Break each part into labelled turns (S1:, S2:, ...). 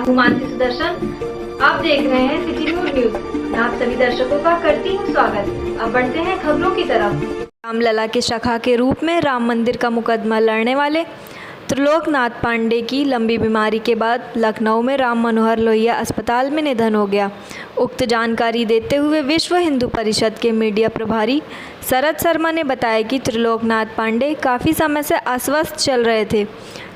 S1: हूँ मानसी सुदर्शन। आप देख रहे हैं सिटी न्यूज। मैं आप सभी दर्शकों का करती हूँ स्वागत। अब बढ़ते हैं खबरों की तरफ। रामलला के शाखा के रूप में राम मंदिर का मुकदमा लड़ने वाले त्रिलोकनाथ पांडे की लंबी बीमारी के बाद लखनऊ में राम मनोहर लोहिया अस्पताल में निधन हो गया। उक्त जानकारी देते हुए विश्व हिंदू परिषद के मीडिया प्रभारी शरद शर्मा ने बताया कि त्रिलोकनाथ पांडे काफ़ी समय से अस्वस्थ चल रहे थे,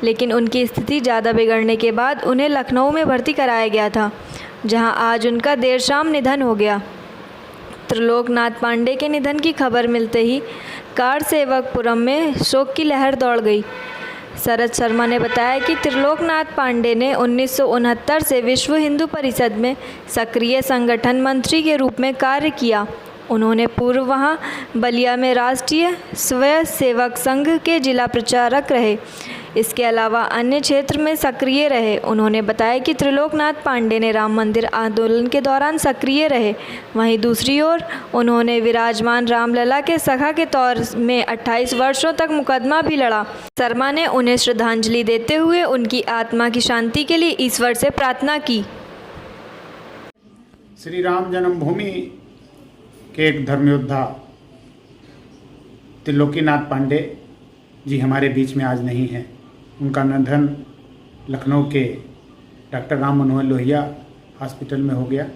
S1: लेकिन उनकी स्थिति ज़्यादा बिगड़ने के बाद उन्हें लखनऊ में भर्ती कराया गया था, जहां आज उनका देर शाम निधन हो गया। त्रिलोकनाथ पांडे के निधन की खबर मिलते ही कारसेवकपुरम में शोक की लहर दौड़ गई। शरद शर्मा ने बताया कि त्रिलोकनाथ पांडे ने 1969 से विश्व हिंदू परिषद में सक्रिय संगठन मंत्री के रूप में कार्य किया। उन्होंने पूर्व वहां बलिया में राष्ट्रीय स्वयंसेवक संघ के जिला प्रचारक रहे। इसके अलावा अन्य क्षेत्र में सक्रिय रहे। उन्होंने बताया कि त्रिलोकनाथ पांडे ने राम मंदिर आंदोलन के दौरान सक्रिय रहे। वहीं दूसरी ओर उन्होंने विराजमान रामलला के सखा के तौर में 28 वर्षों तक मुकदमा भी लड़ा। शर्मा ने उन्हें श्रद्धांजलि देते हुए उनकी आत्मा की शांति के लिए ईश्वर से प्रार्थना की।
S2: श्री राम जन्मभूमि के एक धर्मयोद्धा त्रिलोकीनाथ पांडे जी हमारे बीच में आज नहीं हैं। उनका निधन लखनऊ के डॉक्टर राम मनोहर लोहिया हॉस्पिटल में हो गया।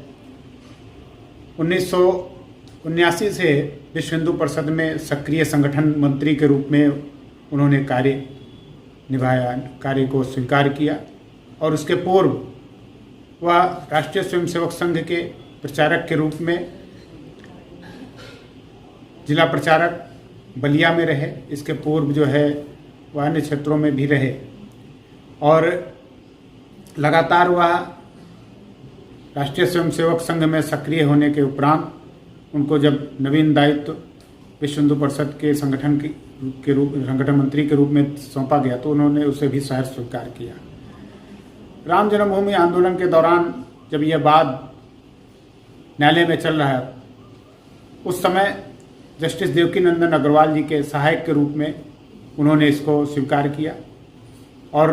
S2: 1979 से विश्व हिंदू परिषद में सक्रिय संगठन मंत्री के रूप में उन्होंने कार्य निभाया, कार्य को स्वीकार किया और उसके पूर्व वह राष्ट्रीय स्वयंसेवक संघ के प्रचारक के रूप में जिला प्रचारक बलिया में रहे। इसके पूर्व जो है वह अन्य क्षेत्रों में भी रहे और लगातार वह राष्ट्रीय स्वयंसेवक संघ में सक्रिय होने के उपरांत उनको जब नवीन दायित्व विश्व हिंदू परिषद के संगठन मंत्री के रूप में सौंपा गया तो उन्होंने उसे भी सहर्ष स्वीकार किया। राम जन्मभूमि आंदोलन के दौरान जब यह बात न्यायालय में चल रहा है, उस समय जस्टिस देवकीनंदन अग्रवाल जी के सहायक के रूप में उन्होंने इसको स्वीकार किया और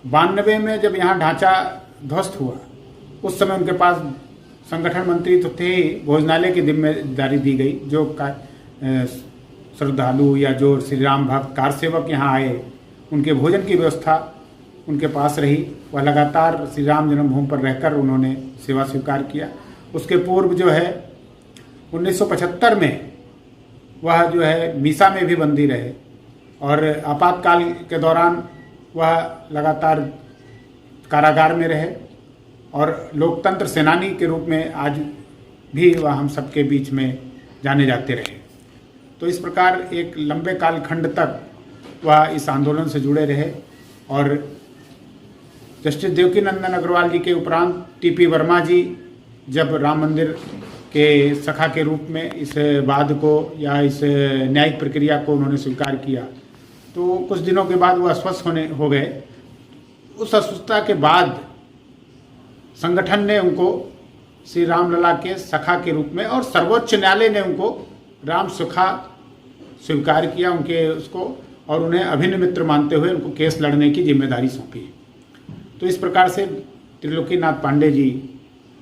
S2: 92 में जब यहाँ ढांचा ध्वस्त हुआ उस समय उनके पास संगठन मंत्री तो थे ही, भोजनालय की जिम्मेदारी दी गई। जो श्रद्धालु या जो श्री राम भक्त कारसेवक यहाँ आए उनके भोजन की व्यवस्था उनके पास रही। वह लगातार श्री राम जन्मभूमि पर रहकर उन्होंने सेवा स्वीकार किया। उसके पूर्व जो है 1975 में वह जो है मीसा में भी बंदी रहे और आपातकाल के दौरान वह लगातार कारागार में रहे और लोकतंत्र सेनानी के रूप में आज भी वह हम सबके बीच में जाने जाते रहे। तो इस प्रकार एक लंबे कालखंड तक वह इस आंदोलन से जुड़े रहे और जस्टिस देवकीनंदन अग्रवाल जी के उपरांत टीपी वर्मा जी जब राम मंदिर के सखा के रूप में इस वाद को या इस न्यायिक प्रक्रिया को उन्होंने स्वीकार किया तो कुछ दिनों के बाद वो अस्वस्थ हो गए। उस अस्वस्थता के बाद संगठन ने उनको श्री रामलला के सखा के रूप में और सर्वोच्च न्यायालय ने उनको राम सखा स्वीकार किया उनके उसको और उन्हें अभिन्न मित्र मानते हुए उनको केस लड़ने की जिम्मेदारी सौंपी। तो इस प्रकार से त्रिलोकीनाथ पांडे जी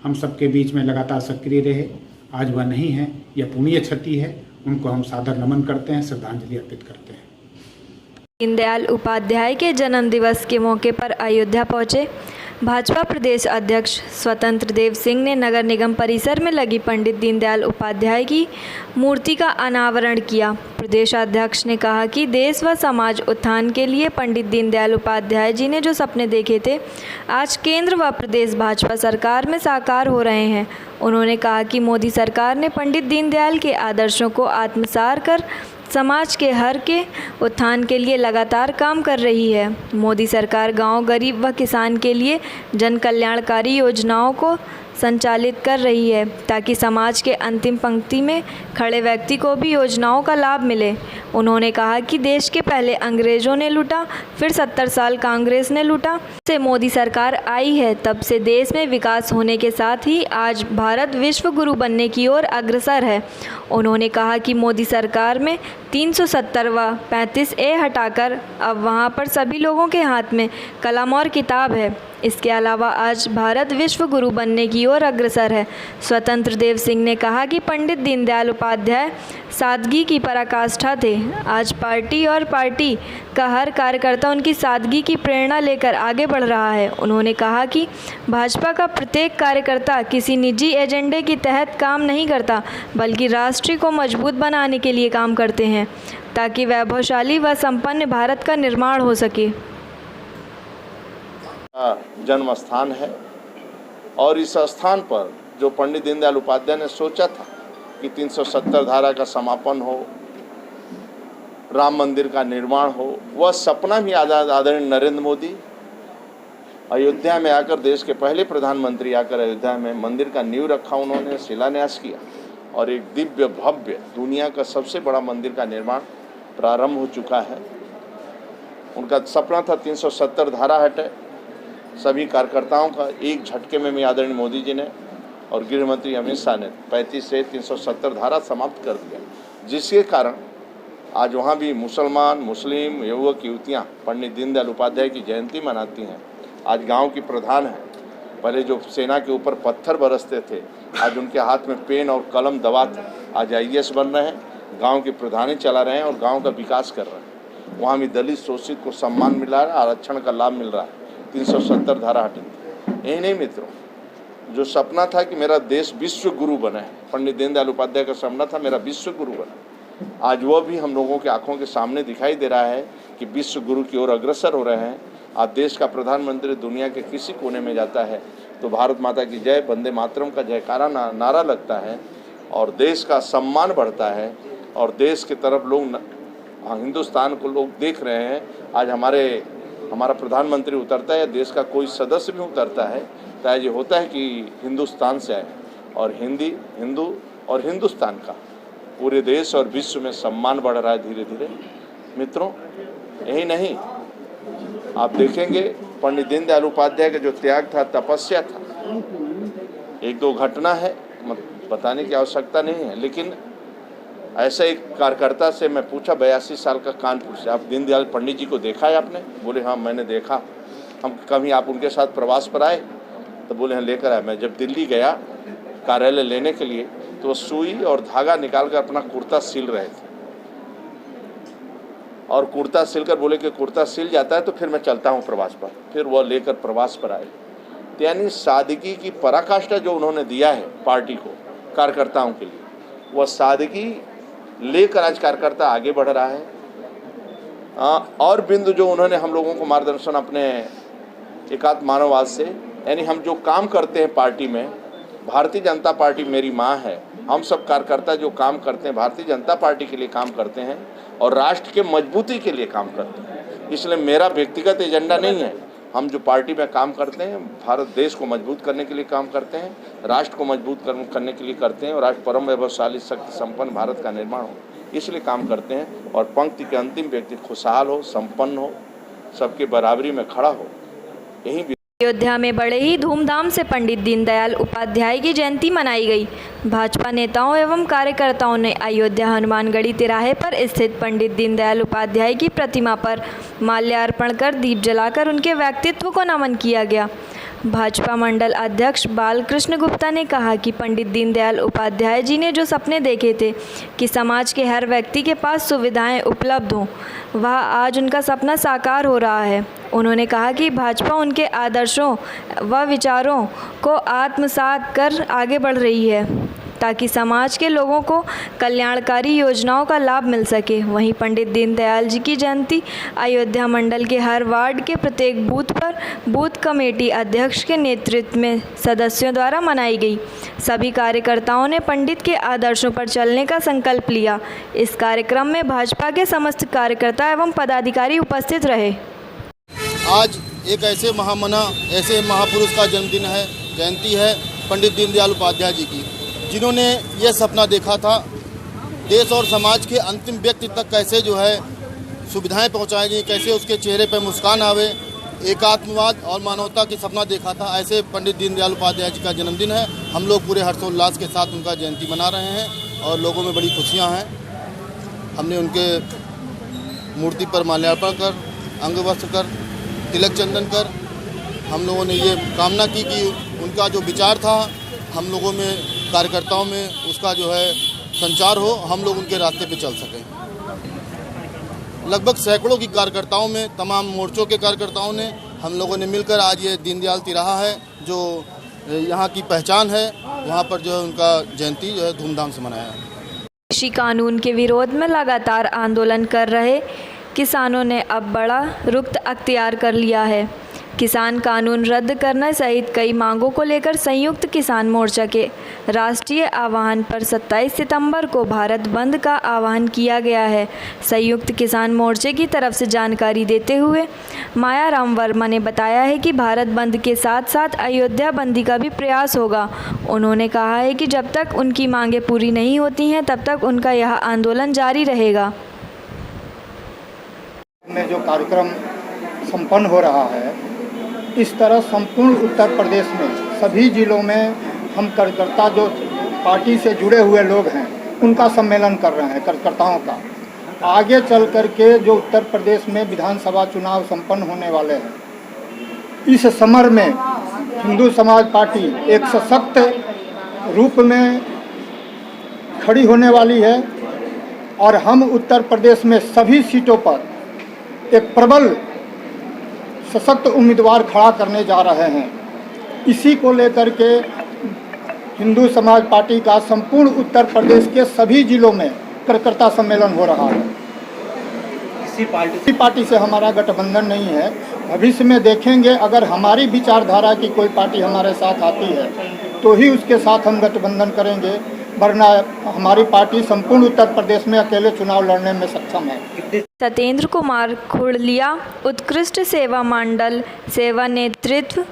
S2: हम सबके बीच में लगातार सक्रिय रहे। आज वह नहीं है, यह पुण्य क्षति है। उनको हम सादर नमन करते हैं, श्रद्धांजलि अर्पित करते हैं।
S1: दीनदयाल उपाध्याय के जन्म दिवस के मौके पर अयोध्या पहुंचे भाजपा प्रदेश अध्यक्ष स्वतंत्र देव सिंह ने नगर निगम परिसर में लगी पंडित दीनदयाल उपाध्याय की मूर्ति का अनावरण किया। प्रदेश अध्यक्ष ने कहा कि देश व समाज उत्थान के लिए पंडित दीनदयाल उपाध्याय जी ने जो सपने देखे थे आज केंद्र व प्रदेश भाजपा सरकार में साकार हो रहे हैं। उन्होंने कहा कि मोदी सरकार ने पंडित दीनदयाल के आदर्शों को आत्मसात कर समाज के हर के उत्थान के लिए लगातार काम कर रही है। मोदी सरकार गांव, गरीब व किसान के लिए जन कल्याणकारी योजनाओं को संचालित कर रही है ताकि समाज के अंतिम पंक्ति में खड़े व्यक्ति को भी योजनाओं का लाभ मिले। उन्होंने कहा कि देश के पहले अंग्रेज़ों ने लूटा, फिर 70 साल कांग्रेस ने लूटा, से मोदी सरकार आई है तब से देश में विकास होने के साथ ही आज भारत विश्व गुरु बनने की ओर अग्रसर है। उन्होंने कहा कि मोदी सरकार में 370 व 35A हटाकर अब वहां पर सभी लोगों के हाथ में कलम और किताब है। इसके अलावा आज भारत विश्व गुरु बनने की ओर अग्रसर है। स्वतंत्र देव सिंह ने कहा कि पंडित दीनदयाल उपाध्याय सादगी की पराकाष्ठा थे। आज पार्टी और पार्टी का हर कार्यकर्ता उनकी सादगी की प्रेरणा लेकर आगे बढ़ रहा है। उन्होंने कहा कि भाजपा का प्रत्येक कार्यकर्ता किसी निजी एजेंडे के तहत काम नहीं करता, बल्कि राष्ट्र को मजबूत बनाने के लिए काम करते हैं ताकि वैभवशाली व संपन्न भारत का निर्माण हो सके।
S3: जन्म स्थान है और इस स्थान पर जो पंडित दीनदयाल उपाध्याय ने सोचा था कि 370 धारा का समापन हो, राम मंदिर का निर्माण हो, वह सपना भी आदरणीय नरेंद्र मोदी अयोध्या में आकर, देश के पहले प्रधानमंत्री आकर अयोध्या में मंदिर का नींव रखा, उन्होंने शिलान्यास किया और एक दिव्य भव्य दुनिया का सबसे बड़ा मंदिर का निर्माण प्रारंभ हो चुका है। उनका सपना था 370 धारा हटे। सभी कार्यकर्ताओं का एक झटके में आदरणीय मोदी जी ने और गृह मंत्री अमित शाह ने 35 से 370 धारा समाप्त कर दिया, जिसके कारण आज वहाँ भी मुसलमान, मुस्लिम, युवक युवतियाँ पंडित दीनदयाल उपाध्याय की जयंती मनाती हैं। आज गांव की प्रधान है, पहले जो सेना के ऊपर पत्थर बरसते थे, आज उनके हाथ में पेन और कलम दबाते आज IAS बन रहे हैं, गांव की प्रधानी चला रहे हैं और गांव का विकास कर रहे हैं। वहाँ भी दलित शोषित को सम्मान मिल रहा है, आरक्षण का लाभ मिल रहा है। 370 धारा हटी। यही नहीं मित्रों, जो सपना था कि मेरा देश विश्व गुरु बने, पंडित दीनदयाल उपाध्याय का सपना था मेरा विश्व गुरु बने, आज वह भी हम लोगों के आंखों के सामने दिखाई दे रहा है कि विश्व गुरु की ओर अग्रसर हो रहे हैं। आज देश का प्रधानमंत्री दुनिया के किसी कोने में जाता है तो भारत माता की जय, वंदे मातरम का जयकारा नारा लगता है और देश का सम्मान बढ़ता है और देश की तरफ लोग, हिंदुस्तान को लोग देख रहे हैं। आज हमारा प्रधानमंत्री उतरता है या देश का कोई सदस्य भी उतरता है तो ये होता है कि हिंदुस्तान से आए और हिंदू और हिंदुस्तान का पूरे देश और विश्व में सम्मान बढ़ रहा है धीरे धीरे। मित्रों, यही नहीं, आप देखेंगे पंडित दीनदयाल उपाध्याय का जो त्याग था, तपस्या था, एक दो घटना है, बताने की आवश्यकता नहीं है, लेकिन ऐसा एक कार्यकर्ता से मैं पूछा, 82 साल का, कानपुर से, आप दीनदयाल पंडित जी को देखा है आपने? बोले हाँ मैंने देखा। हम कभी आप उनके साथ प्रवास पर आए? तो बोले हाँ लेकर आए। मैं जब दिल्ली गया कार्यालय लेने के लिए तो वो सुई और धागा निकाल कर अपना कुर्ता सिल रहे थे और कुर्ता सिलकर बोले कि कुर्ता सिल जाता है तो फिर मैं चलता हूँ प्रवास पर। फिर वह लेकर प्रवास पर आए। यानी सादगी की पराकाष्ठा जो उन्होंने दिया है पार्टी को, कार्यकर्ताओं के लिए, वह सादगी लेकर आज कार्यकर्ता आगे बढ़ रहा है। और बिंदु जो उन्होंने हम लोगों को मार्गदर्शन अपने एकात्म मानववाद से, यानी हम जो काम करते हैं पार्टी में, भारतीय जनता पार्टी मेरी माँ है, हम सब कार्यकर्ता जो काम करते हैं भारतीय जनता पार्टी के लिए काम करते हैं और राष्ट्र के मजबूती के लिए काम करते हैं। इसलिए मेरा व्यक्तिगत एजेंडा नहीं है, हम जो पार्टी में काम करते हैं भारत देश को मजबूत करने के लिए काम करते हैं, राष्ट्र को मजबूत करने के लिए करते हैं और राष्ट्र परम वैभवशाली शक्ति संपन्न भारत का निर्माण हो, इसलिए काम करते हैं। और पंक्ति के अंतिम व्यक्ति खुशहाल हो, संपन्न हो, सबके बराबरी में खड़ा हो, यही।
S1: अयोध्या में बड़े ही धूमधाम से पंडित दीनदयाल उपाध्याय की जयंती मनाई गई। भाजपा नेताओं एवं कार्यकर्ताओं ने अयोध्या हनुमानगढ़ी तिराहे पर स्थित पंडित दीनदयाल उपाध्याय की प्रतिमा पर माल्यार्पण कर दीप जलाकर उनके व्यक्तित्व को नमन किया गया। भाजपा मंडल अध्यक्ष बालकृष्ण गुप्ता ने कहा कि पंडित दीनदयाल उपाध्याय जी ने जो सपने देखे थे कि समाज के हर व्यक्ति के पास सुविधाएं उपलब्ध हों, वह आज उनका सपना साकार हो रहा है। उन्होंने कहा कि भाजपा उनके आदर्शों व विचारों को आत्मसात कर आगे बढ़ रही है ताकि समाज के लोगों को कल्याणकारी योजनाओं का लाभ मिल सके। वहीं पंडित दीनदयाल जी की जयंती अयोध्या मंडल के हर वार्ड के प्रत्येक बूथ पर बूथ कमेटी अध्यक्ष के नेतृत्व में सदस्यों द्वारा मनाई गई। सभी कार्यकर्ताओं ने पंडित के आदर्शों पर चलने का संकल्प लिया। इस कार्यक्रम में भाजपा के समस्त कार्यकर्ता एवं पदाधिकारी उपस्थित रहे।
S4: आज एक ऐसे महामना, ऐसे महापुरुष का जन्मदिन है, जयंती है पंडित दीनदयाल उपाध्याय जी की, जिन्होंने ये सपना देखा था देश और समाज के अंतिम व्यक्ति तक कैसे जो है सुविधाएं पहुंचाई गई, कैसे उसके चेहरे पर मुस्कान आवे, एकात्मवाद और मानवता की सपना देखा था। ऐसे पंडित दीनदयाल उपाध्याय जी का जन्मदिन है। हम लोग पूरे हर्षोल्लास के साथ उनका जयंती मना रहे हैं और लोगों में बड़ी खुशियां हैं। हमने उनके मूर्ति पर माल्यार्पण कर, अंग वस्त्र कर, तिलक चंदन कर हम लोगों ने ये कामना की कि उनका जो विचार था हम लोगों में, कार्यकर्ताओं में उसका जो है संचार हो, हम लोग उनके रास्ते पे चल सकें। लगभग सैकड़ों की कार्यकर्ताओं में, तमाम मोर्चों के कार्यकर्ताओं ने, हम लोगों ने मिलकर आज ये दीनदयाल तिराहा है जो यहाँ की पहचान है, वहाँ पर जो है उनका जयंती जो है धूमधाम से मनाया है।
S1: कृषि कानून के विरोध में लगातार आंदोलन कर रहे किसानों ने अब बड़ा रुख अख्तियार कर लिया है। किसान कानून रद्द करने सहित कई मांगों को लेकर संयुक्त किसान मोर्चा के राष्ट्रीय आह्वान पर 27 सितंबर को भारत बंद का आह्वान किया गया है। संयुक्त किसान मोर्चे की तरफ से जानकारी देते हुए मायाराम वर्मा ने बताया है कि भारत बंद के साथ साथ अयोध्या बंदी का भी प्रयास होगा। उन्होंने कहा है कि जब तक उनकी मांगें पूरी नहीं होती हैं तब तक उनका यह आंदोलन जारी रहेगा।
S5: में जो कार्यक्रम संपन्न हो रहा है, इस तरह संपूर्ण उत्तर प्रदेश में सभी जिलों में हम कार्यकर्ता जो पार्टी से जुड़े हुए लोग हैं उनका सम्मेलन कर रहे हैं, कार्यकर्ताओं का। आगे चल कर के जो उत्तर प्रदेश में विधानसभा चुनाव संपन्न होने वाले हैं, इस समर में हिंदू समाज पार्टी एक सशक्त रूप में खड़ी होने वाली है और हम उत्तर प्रदेश में सभी सीटों पर एक प्रबल सशक्त उम्मीदवार खड़ा करने जा रहे हैं। इसी को लेकर के हिंदू समाज पार्टी का संपूर्ण उत्तर प्रदेश के सभी जिलों में कार्यकर्ता सम्मेलन हो रहा है। इसी पार्टी से हमारा गठबंधन नहीं है। भविष्य में देखेंगे, अगर हमारी विचारधारा की कोई पार्टी हमारे साथ आती है तो ही उसके साथ हम गठबंधन करेंगे, वरना हमारी पार्टी संपूर्ण उत्तर प्रदेश में अकेले चुनाव लड़ने में सक्षम है।
S1: सत्येंद्र कुमार खुड़लिया उत्कृष्ट सेवा मंडल सेवा नेतृत्व,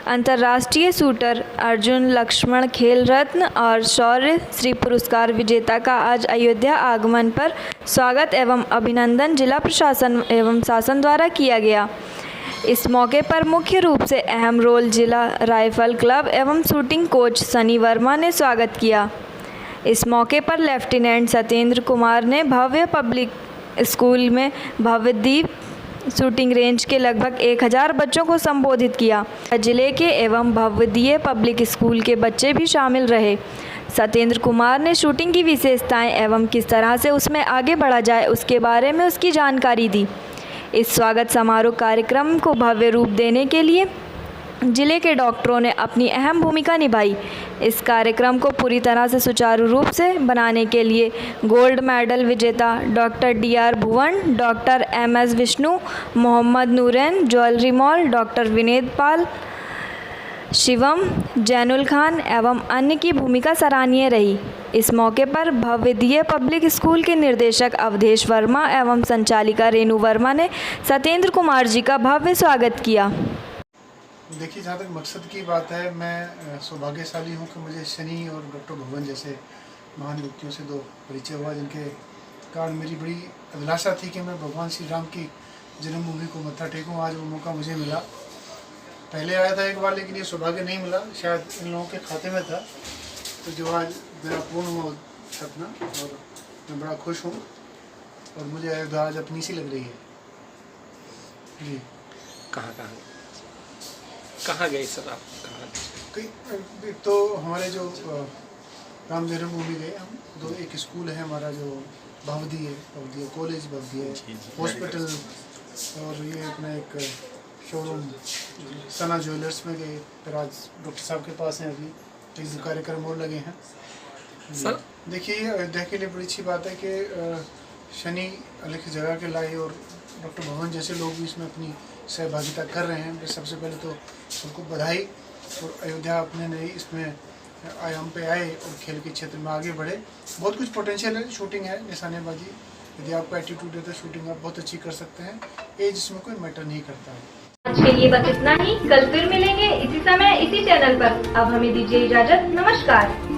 S1: अंतर्राष्ट्रीय शूटर अर्जुन लक्ष्मण खेल रत्न और शौर्य श्री पुरस्कार विजेता का आज अयोध्या आगमन पर स्वागत एवं अभिनंदन जिला प्रशासन एवं शासन द्वारा किया गया। इस मौके पर मुख्य रूप से अहम रोल जिला राइफल क्लब एवं शूटिंग कोच सनी वर्मा ने स्वागत किया। इस मौके पर लेफ्टिनेंट सत्येंद्र कुमार ने भव्य पब्लिक स्कूल में भव्यदीप शूटिंग रेंज के लगभग 1000 बच्चों को संबोधित किया। जिले के एवं भव्यदीय पब्लिक स्कूल के बच्चे भी शामिल रहे। सत्येंद्र कुमार ने शूटिंग की विशेषताएं एवं किस तरह से उसमें आगे बढ़ा जाए उसके बारे में उसकी जानकारी दी। इस स्वागत समारोह कार्यक्रम को भव्य रूप देने के लिए जिले के डॉक्टरों ने अपनी अहम भूमिका निभाई। इस कार्यक्रम को पूरी तरह से सुचारू रूप से बनाने के लिए गोल्ड मेडल विजेता doctor DR Bhuvan, doctor MS Vishnu, Mohammad Noorain, jewellery mall, doctor Vinod Pal, Shivam, Zainul Khan एवं अन्य की भूमिका सराहनीय रही। इस मौके पर भव्यदीय पब्लिक स्कूल के निर्देशक अवधेश वर्मा एवं संचालिका रेणु वर्मा ने सत्येंद्र कुमार जी का भव्य स्वागत किया।
S6: देखिए, जहाँ तक मकसद की बात है, मैं सौभाग्यशाली हूँ कि मुझे शनि और डॉक्टर भुवन जैसे महान व्यक्तियों से 2 परिचय हुआ, जिनके कारण मेरी बड़ी अभिलाषा थी कि मैं भगवान श्री राम की जन्मभूमि को मत्था टेकूँ। आज वो मौका मुझे मिला। पहले आया था एक बार, लेकिन ये सौभाग्य नहीं मिला, शायद इन लोगों के खाते में था। तो जो आज मेरा पूर्ण हुआ सपना, और मैं बड़ा खुश हूँ और मुझे अयोध्या आज अपनी सी लग रही है जी।
S7: कहाँ गए सर आप?
S6: कहीं तो हमारे जो राम जन्मभूमि गए हम, 2 एक स्कूल है हमारा जो भवदीय कॉलेज, भवदीय हॉस्पिटल, और ये अपना एक शोरूम सना ज्वेलर्स में गए। फिर आज डॉक्टर साहब के पास हैं, अभी एक कार्यक्रम और लगे हैं सर। देखिए, अयोध्या के लिए बड़ी अच्छी बात है कि शनि अलग जगह के लाए और डॉक्टर भवन जैसे लोग भी इसमें अपनी सहभागिता कर रहे हैं। सबसे पहले तो उनको बधाई, और अयोध्या अपने नई इसमें आयाम पे आए और खेल के क्षेत्र में आगे बढ़े। बहुत कुछ पोटेंशियल है, शूटिंग है, निशानेबाजी, यदि आपका एटीट्यूड है तो शूटिंग आप बहुत अच्छी कर सकते हैं। एज इसमें कोई मैटर नहीं करता है।
S1: आज के लिए बस इतना ही। कल फिर मिलेंगे इसी समय इसी चैनल पर। अब हमें दीजिए इजाजत। नमस्कार।